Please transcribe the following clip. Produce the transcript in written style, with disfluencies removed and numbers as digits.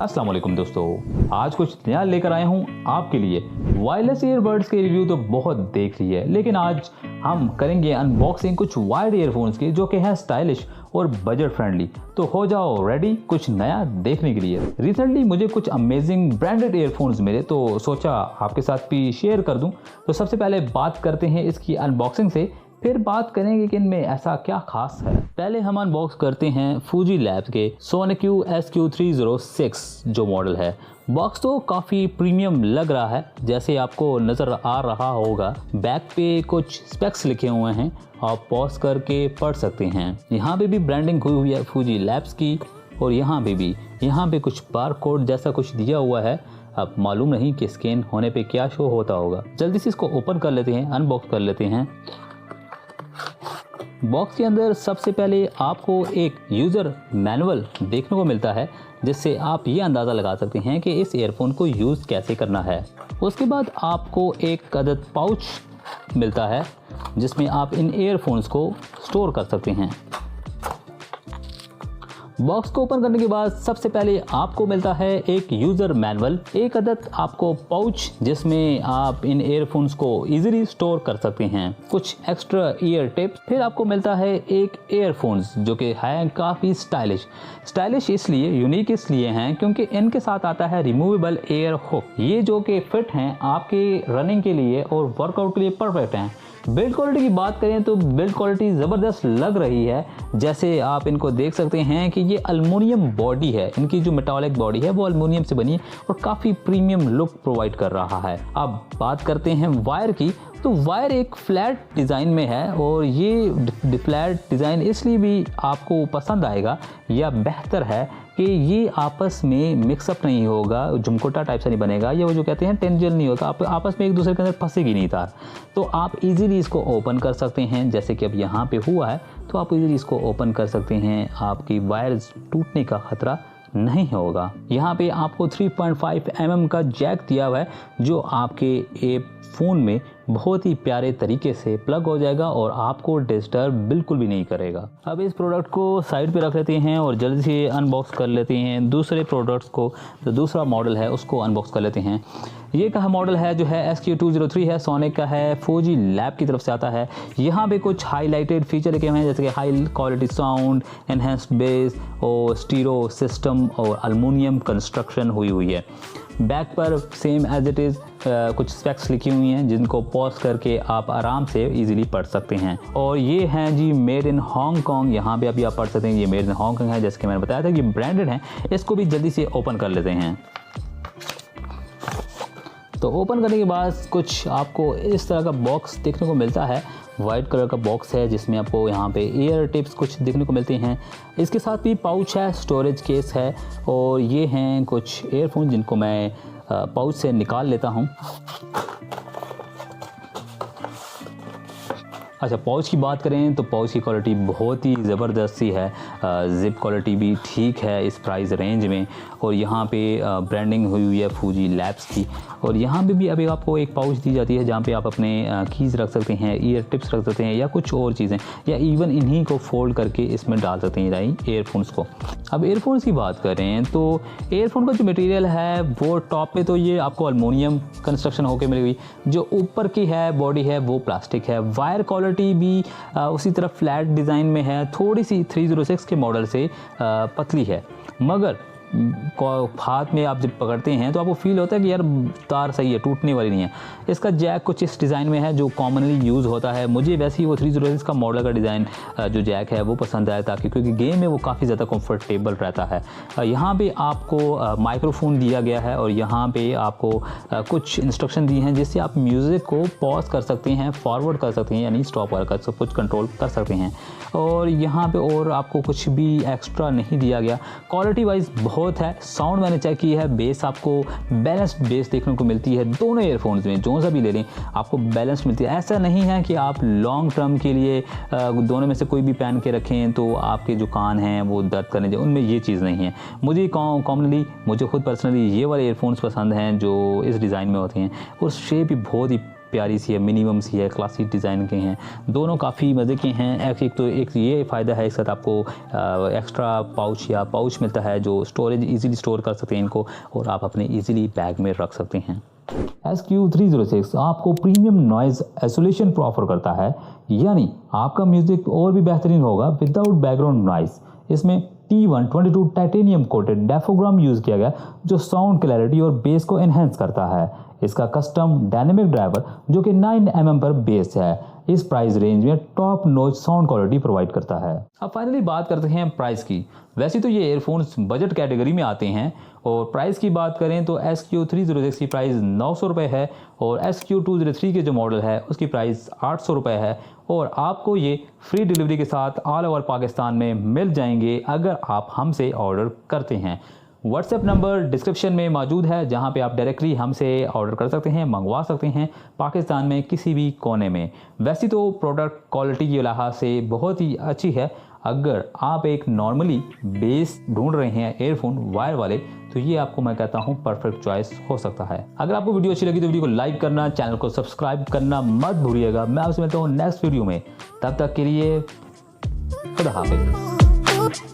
अस्सलाम वालेकुम दोस्तों, आज कुछ नया लेकर आया हूँ आपके लिए। वायरलेस ईयरबड्स के रिव्यू तो बहुत देख ली है, लेकिन आज हम करेंगे अनबॉक्सिंग कुछ वायर्ड ईयरफोन्स की जो कि हैं स्टाइलिश और बजट फ्रेंडली। तो हो जाओ रेडी कुछ नया देखने के लिए। रिसेंटली मुझे कुछ अमेजिंग ब्रांडेड ईयरफोन्स मिले तो सोचा आपके साथ भी शेयर कर दूं। तो सबसे पहले बात करते हैं इसकी अनबॉक्सिंग से, फिर बात करेंगे कि इनमें ऐसा क्या खास है। पहले हम अनबॉक्स करते हैं फूजी लैब्स के सोनिक SQ306 जो मॉडल है। बॉक्स तो काफ़ी प्रीमियम लग रहा है, जैसे आपको नज़र आ रहा होगा। बैक पे कुछ स्पेक्स लिखे हुए हैं, आप पॉज करके पढ़ सकते हैं। यहाँ पे भी ब्रांडिंग हुई है फूजी लैब्स की, और यहाँ पे कुछ बार कोड जैसा कुछ दिया हुआ है। अब मालूम नहीं कि स्कैन होने पे क्या शो होता होगा। जल्दी से इसको ओपन कर लेते हैं, अनबॉक्स कर लेते हैं। बॉक्स के अंदर सबसे पहले आपको एक यूज़र मैनुअल देखने को मिलता है, जिससे आप ये अंदाज़ा लगा सकते हैं कि इस ईयरफोन को यूज़ कैसे करना है। उसके बाद आपको एक अदद पाउच मिलता है, जिसमें आप इन ईयरफोन्स को स्टोर कर सकते हैं। बॉक्स को ओपन करने के बाद सबसे पहले आपको मिलता है एक यूज़र मैनुअल, एक अदद आपको पाउच जिसमें आप इन ईयरफोन्स को इजीली स्टोर कर सकते हैं, कुछ एक्स्ट्रा ईयर टिप्स, फिर आपको मिलता है एक ईयरफोन्स जो कि है काफ़ी स्टाइलिश इसलिए यूनिक इसलिए हैं क्योंकि इनके साथ आता है रिमूवेबल एयर हुक। ये जो कि फिट हैं आपके रनिंग के लिए और वर्कआउट के लिए परफेक्ट हैं। बिल्ड क्वालिटी की बात करें तो बिल्ड क्वालिटी ज़बरदस्त लग रही है, जैसे आप इनको देख सकते हैं कि ये अल्मुनियम बॉडी है। इनकी जो मेटालिक बॉडी है वो अल्मुनियम से बनी है और काफ़ी प्रीमियम लुक प्रोवाइड कर रहा है। अब बात करते हैं वायर की, तो वायर एक फ्लैट डिज़ाइन में है, और ये फ्लैट डिज़ाइन इसलिए भी आपको पसंद आएगा या बेहतर है कि ये आपस में मिक्सअप नहीं होगा, झुमकोटा टाइप से नहीं बनेगा, या वो जो कहते हैं टेंजल नहीं होगा, आप आपस में एक दूसरे के अंदर फंसेगी नहीं तार। तो आप इजीली इसको ओपन कर सकते हैं, जैसे कि अब यहाँ पे हुआ है, तो आप इजीली इसको ओपन कर सकते हैं। आपकी वायर्स टूटने का खतरा नहीं होगा। यहाँ पे आपको 3.5 mm का जैक दिया हुआ है, जो आपके फ़ोन में बहुत ही प्यारे तरीके से प्लग हो जाएगा और आपको डिस्टर्ब बिल्कुल भी नहीं करेगा। अब इस प्रोडक्ट को साइड पे रख लेते हैं और जल्दी से अनबॉक्स कर लेते हैं दूसरे प्रोडक्ट्स को। जो दूसरा मॉडल है उसको अनबॉक्स कर लेते हैं। ये का मॉडल है जो है SQ203 है, सोनिक का है, फूजी लैब की तरफ से आता है। यहाँ पे कुछ हाईलाइटेड फीचर लिखे हुए हैं, जैसे कि high quality sound, enhanced base और स्टीरियो सिस्टम और अल्मुनियम कंस्ट्रक्शन हुई है। बैक पर सेम एज इट इज़ कुछ स्पेक्स लिखी हुई हैं, जिनको पॉज करके आप आराम से इजीली पढ़ सकते हैं। और ये हैं जी मेड इन हांगकांग, यहाँ पे अभी आप पढ़ सकते हैं ये मेड इन हांगकांग है, जैसे कि मैंने बताया था कि ब्रांडेड हैं। इसको भी जल्दी से ओपन कर लेते हैं। तो ओपन करने के बाद कुछ आपको इस तरह का बॉक्स देखने को मिलता है। वाइट कलर का बॉक्स है, जिसमें आपको यहाँ पे ईयर टिप्स कुछ देखने को मिलते हैं। इसके साथ भी पाउच है, स्टोरेज केस है, और ये हैं कुछ ईयरफोन जिनको मैं पाउच से निकाल लेता हूँ। अच्छा, पाउच की बात करें तो पाउच की क्वालिटी बहुत ही ज़बरदस्त सी है। ज़िप क्वालिटी भी ठीक है इस प्राइस रेंज में, और यहाँ पे ब्रांडिंग हुई है फूजी लैब्स की। और यहाँ पे भी अभी आपको एक पाउच दी जाती है, जहाँ पे आप अपने कीज़ रख सकते हैं, ईयर टिप्स रख सकते हैं, या कुछ और चीज़ें, या इवन इन्हीं को फोल्ड करके इसमें डाल सकते हैं ईयरफोन्स को। अब ईयरफोन्स की बात करें तो ईयरफोन का जो मटेरियल है वो टॉप पे तो ये आपको अल्मुनियम कंस्ट्रक्शन होकर मिलेगी, जो ऊपर की है बॉडी है वो प्लास्टिक है। वायर क्वालिटी भी उसी तरह फ्लैट डिज़ाइन में है, थोड़ी सी 306 के मॉडल से पतली है, मगर हाथ में आप जब पकड़ते हैं तो आपको फील होता है कि यार तार सही है, टूटने वाली नहीं है। इसका जैक कुछ इस डिज़ाइन में है जो कॉमनली यूज़ होता है। मुझे वैसे ही वो 306 का मॉडल का डिज़ाइन जो जैक है वो पसंद आया, ताकि क्योंकि गेम में वो काफ़ी ज़्यादा कंफर्टेबल रहता है। यहाँ पे आपको माइक्रोफोन दिया गया है, और यहाँ पे आपको कुछ इंस्ट्रक्शन दी हैं, जिससे आप म्यूज़िक को पॉज कर सकते हैं, फॉरवर्ड कर सकते हैं, यानी स्टॉप कर सब कुछ कंट्रोल कर सकते हैं। और यहाँ पे और आपको कुछ भी एक्स्ट्रा नहीं दिया गया। क्वालिटी वाइज बहुत है। साउंड मैंने चेक की है, बेस आपको बैलेंस्ड बेस देखने को मिलती है दोनों ईयरफोन्स में, जो सा भी ले लें आपको बैलेंस्ड मिलती है। ऐसा नहीं है कि आप लॉन्ग टर्म के लिए दोनों में से कोई भी पहन के रखें तो आपके जो कान हैं वो दर्द करने जाए, उनमें ये चीज़ नहीं है। मुझे कॉमनली मुझे खुद पर्सनली ये वाले ईयरफोन्स पसंद हैं जो इस डिज़ाइन में होते हैं, और शेप भी बहुत ही प्यारी सी है, मिनिमम सी है, क्लासिक डिज़ाइन के हैं। दोनों काफ़ी मज़े के हैं। एक तो एक ये फ़ायदा है, इस साथ आपको एक्स्ट्रा पाउच या पाउच मिलता है जो स्टोरेज ईज़िली स्टोर कर सकते हैं इनको, और आप अपने ईज़िली बैग में रख सकते हैं। SQ306 आपको प्रीमियम नॉइज़ आइसोलेशन ऑफर करता है, यानी आपका म्यूज़िक और भी बेहतरीन होगा विदाउट बैकग्राउंड नॉइज़। इसमें T122 titanium coated diaphragm use किया गया जो साउंड क्लैरिटी और बेस को एनहेंस करता है। इसका कस्टम डायनेमिक ड्राइवर जो कि 9 mm पर बेस्ड है, इस प्राइस रेंज में top notch sound quality provide करता है। अब फाइनली बात करते हैं प्राइस की। वैसे तो ये एयरफोन्स बजट कैटेगरी में आते हैं, और प्राइस की बात करें तो SQ306 की प्राइस 900 रुपये है, और SQ203 के जो मॉडल है उसकी प्राइस 800 रुपये है, और आपको ये फ्री डिलीवरी के साथ ऑल ओवर पाकिस्तान में मिल जाएंगे अगर आप हमसे ऑर्डर करते हैं। व्हाट्सएप नंबर डिस्क्रिप्शन में मौजूद है, जहां पे आप डायरेक्टली हमसे ऑर्डर कर सकते हैं, मंगवा सकते हैं पाकिस्तान में किसी भी कोने में। वैसे तो प्रोडक्ट क्वालिटी के लिहाज से बहुत ही अच्छी है। अगर आप एक नॉर्मली बेस ढूंढ रहे हैं एयरफोन वायर वाले, तो ये आपको मैं कहता हूँ परफेक्ट चॉइस हो सकता है। अगर आपको वीडियो अच्छी लगी तो वीडियो को लाइक करना, चैनल को सब्सक्राइब करना मत भूलिएगा। मैं आपसे मिलता हूँ नेक्स्ट वीडियो में, तब तक के लिए खुदा हाफिज़।